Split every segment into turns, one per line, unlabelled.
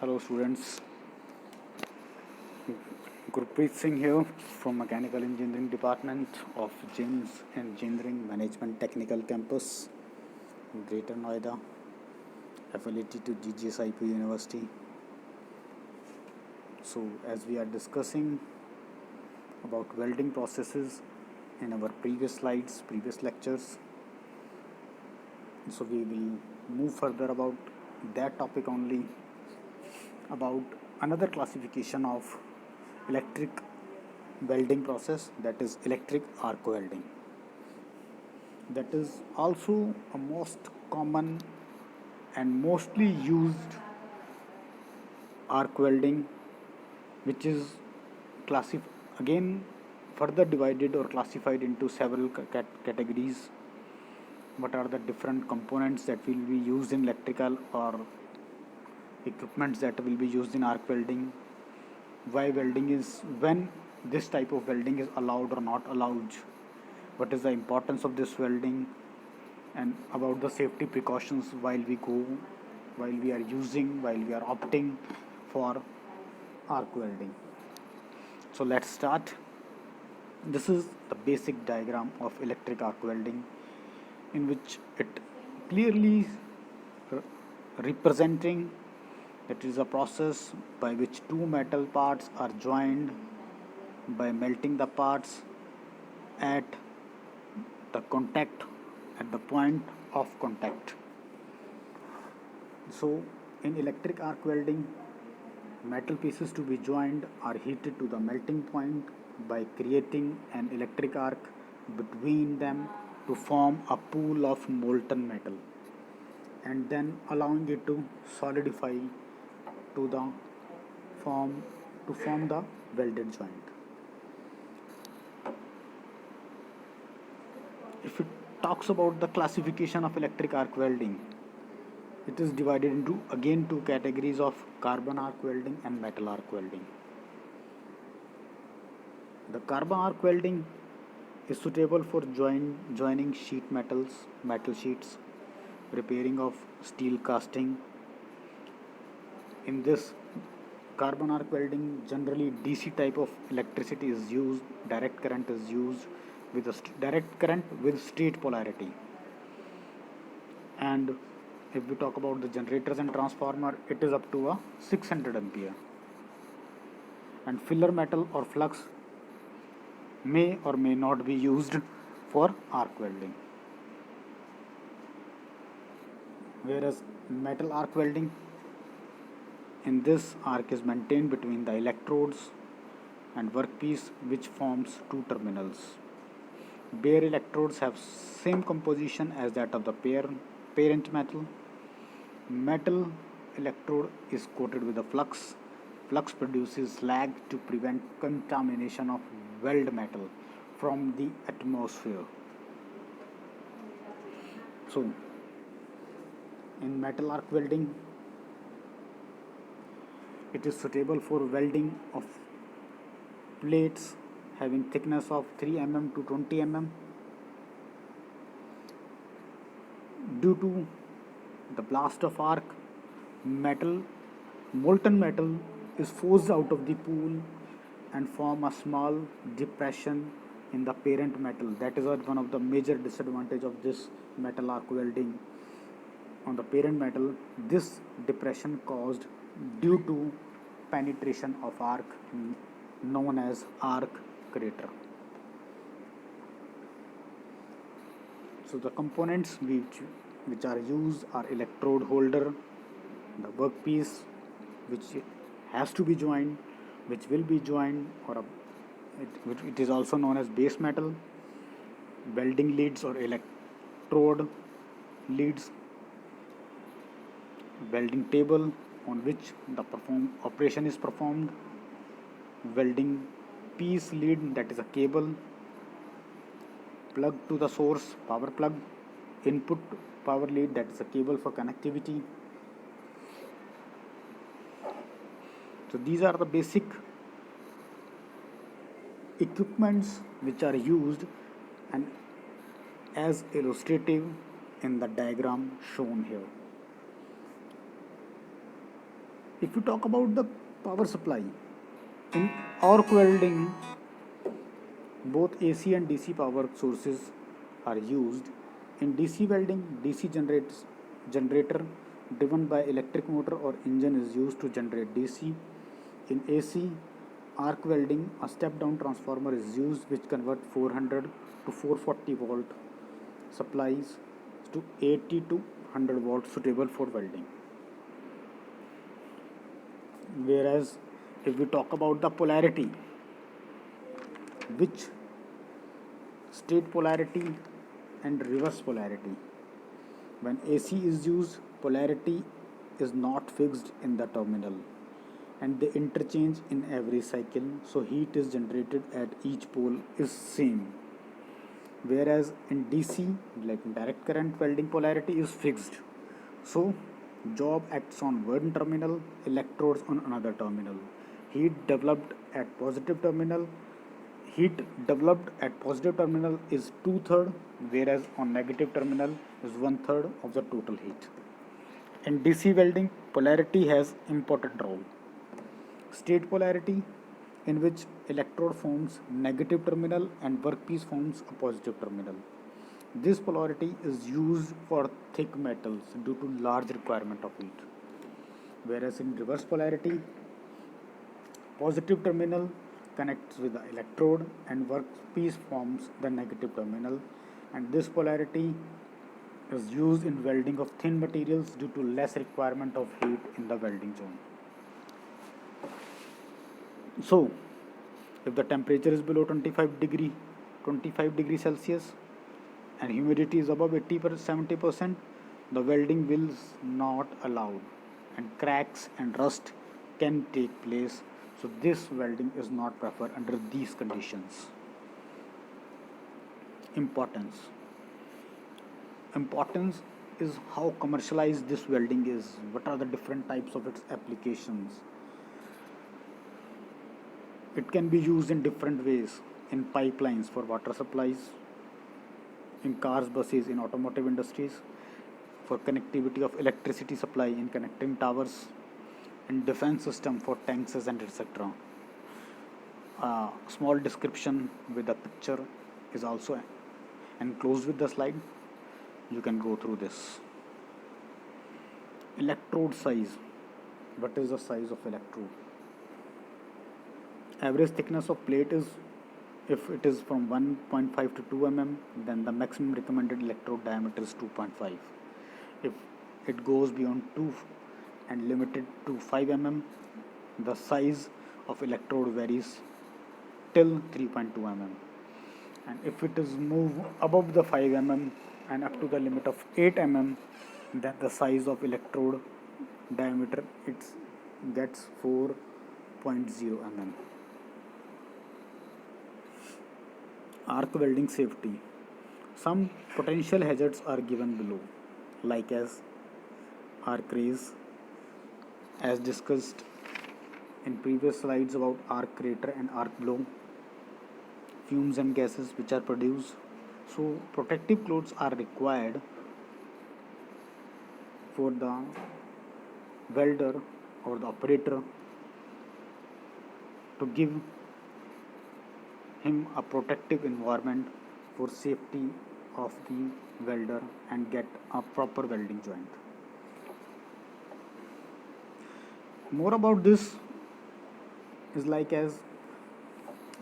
Hello students, Gurpreet Singh here from Mechanical Engineering Department of JIMS Engineering Management Technical Campus, Greater Noida, affiliated to GGSIP University. So as we are discussing about welding processes in our previous slides, previous lectures, so we will move further about that topic only, about another classification of electric welding process, that is electric arc welding. That is also a most common and mostly used arc welding, which is again further divided or classified into several categories. What are the different components that will be used in electrical or equipments that will be used in arc welding? Why welding is, when this type of welding is allowed or not allowed? What is the importance of this welding? And about the safety precautions while we are opting for arc welding. So let's start. This is the basic diagram of electric arc welding, in which it clearly representing that is a process by which two metal parts are joined by melting the parts at the contact, at the point of contact. So in electric arc welding, metal pieces to be joined are heated to the melting point by creating an electric arc between them to form a pool of molten metal, and then allowing it to solidify to the form to form the welded joint. If it talks about the classification of electric arc welding, it is divided into again two categories of carbon arc welding and metal arc welding. The carbon arc welding is suitable for joining metal sheets, repairing of steel casting. In this carbon arc welding, generally DC type of electricity is used, direct current is used with a direct current with straight polarity. And if we talk about the generators and transformer, it is up to a 600 ampere. And filler metal or flux may or may not be used for arc welding. Whereas metal arc welding, in this arc is maintained between the electrodes and workpiece, which forms two terminals. Bare electrodes have same composition as that of the parent metal. Metal electrode is coated with a flux. Flux produces slag to prevent contamination of weld metal from the atmosphere. So, in metal arc welding, it is suitable for welding of plates having thickness of 3 mm to 20 mm. Due to the blast of arc, molten metal is forced out of the pool and form a small depression in the parent metal. That is one of the major disadvantage of this metal arc welding on the parent metal. This depression caused due to penetration of arc, known as arc crater. So the components which are used are electrode holder, the workpiece which has to be joined, which will be joined, it is also known as base metal, welding leads or electrode leads, welding table on which the operation is performed, welding piece lead, that is a cable, plug to the source, power plug, input power lead, that is a cable for connectivity. So these are the basic equipments which are used and as illustrative in the diagram shown here. If you talk about the power supply, in arc welding, both AC and DC power sources are used. In DC welding, generator driven by electric motor or engine is used to generate DC. In AC arc welding, a step down transformer is used which convert 400 to 440 volt supplies to 80 to 100 volts suitable for welding. Whereas if we talk about the polarity, which state polarity and reverse polarity, when AC is used, polarity is not fixed in the terminal and they interchange in every cycle, so heat is generated at each pole is same. Whereas in DC, like direct current welding, polarity is fixed, so job acts on one terminal, electrodes on another terminal. Heat developed at positive terminal heat developed at positive terminal is 2/3, whereas on negative terminal is 1/3 of the total heat. In DC welding, polarity has important role. State polarity, in which electrode forms negative terminal and workpiece forms a positive terminal. This polarity is used for thick metals due to large requirement of heat. Whereas in reverse polarity, positive terminal connects with the electrode and workpiece forms the negative terminal, and this polarity is used in welding of thin materials due to less requirement of heat in the welding zone. So, if the temperature is below 25 degree Celsius and humidity is above 80 70%, the welding will not allowed and cracks and rust can take place. So this welding is not preferred under these conditions. Importance is how commercialized this welding is. What are the different types of its applications? It can be used in different ways: in pipelines for water supplies, in cars, buses, in automotive industries, for connectivity of electricity supply in connecting towers, in defense system for tanks and etc. Small description with a picture is also enclosed with the slide. You can go through this. Electrode size. What is the size of electrode? Average thickness of plate is, if it is from 1.5 to 2 mm, then the maximum recommended electrode diameter is 2.5. If it goes beyond 2 and limited to 5 mm, the size of electrode varies till 3.2 mm. And if it is moved above the 5 mm and up to the limit of 8 mm, then the size of electrode diameter it gets 4.0 mm. Arc welding safety. Some potential hazards are given below, like as arc raise, as discussed in previous slides about arc crater and arc blow, fumes and gases which are produced. So protective clothes are required for the welder or the operator to give him a protective environment for safety of the welder and get a proper welding joint. More about this is like as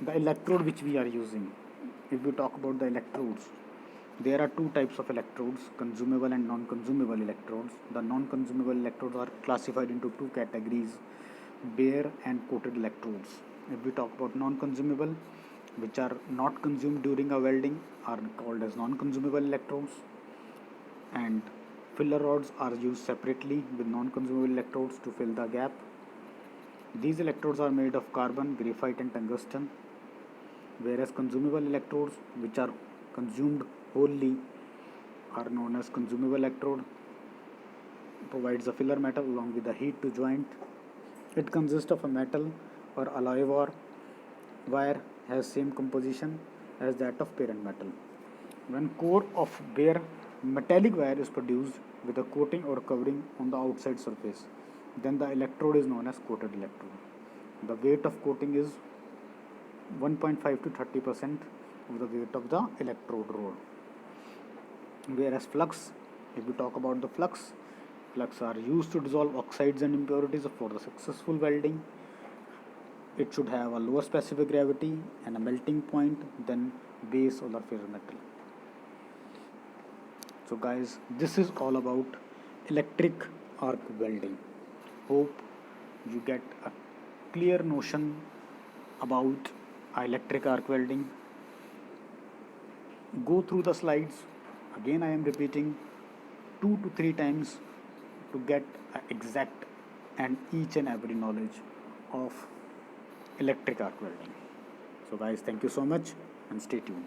the electrode which we are using. If we talk about the electrodes, there are two types of electrodes: consumable and non-consumable electrodes. The non-consumable electrodes are classified into two categories: bare and coated electrodes. If we talk about non-consumable, which are not consumed during a welding, are called as non-consumable electrodes, and filler rods are used separately with non-consumable electrodes to fill the gap. These electrodes are made of carbon, graphite and tungsten, whereas consumable electrodes, which are consumed wholly, are known as consumable electrode. Provides a filler metal along with the heat to joint. It consists of a metal or alloy wire, has same composition as that of parent metal. When core of bare metallic wire is produced with a coating or covering on the outside surface, Then the electrode is known as coated electrode. The weight of coating is 1.5 to 30% of the weight of the electrode roll. Whereas flux, if we talk about the flux are used to dissolve oxides and impurities for the successful welding. It should have a lower specific gravity and a melting point than base or the ferrometal. So guys, this is all about electric arc welding. Hope you get a clear notion about electric arc welding. Go through the slides. Again, I am repeating 2 to 3 times to get exact and each and every knowledge of electric arc welding. So guys, thank you so much and stay tuned.